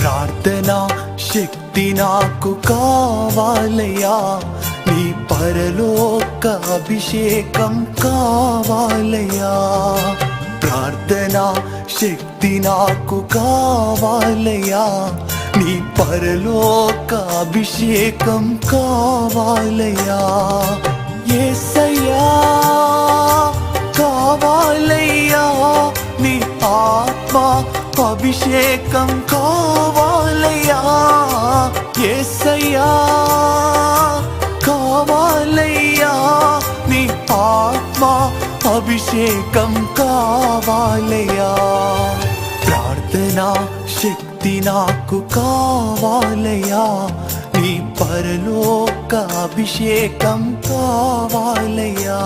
ప్రార్థనా శక్తి నాకు కావాలయ్యా, నీ పరలోక అభిషేకం కావాలయ్యా. ప్రార్థనా శక్తి నాకు కావాలయ్యా, నీ పరలోక అభిషేకం కావాలయ్యా. యేసయ్యా కావాలయ్యా, నీ ఆత్మ అభిషేకం కావాలయ్యా. యేసయ్యా కావాలయ్యా, నీ ఆత్మ అభిషేకం కావాలయ్యా. ప్రార్థనా శక్తి నాకు కావాలయ్యా, నీ పరలోక అభిషేకం కావాలయ్యా.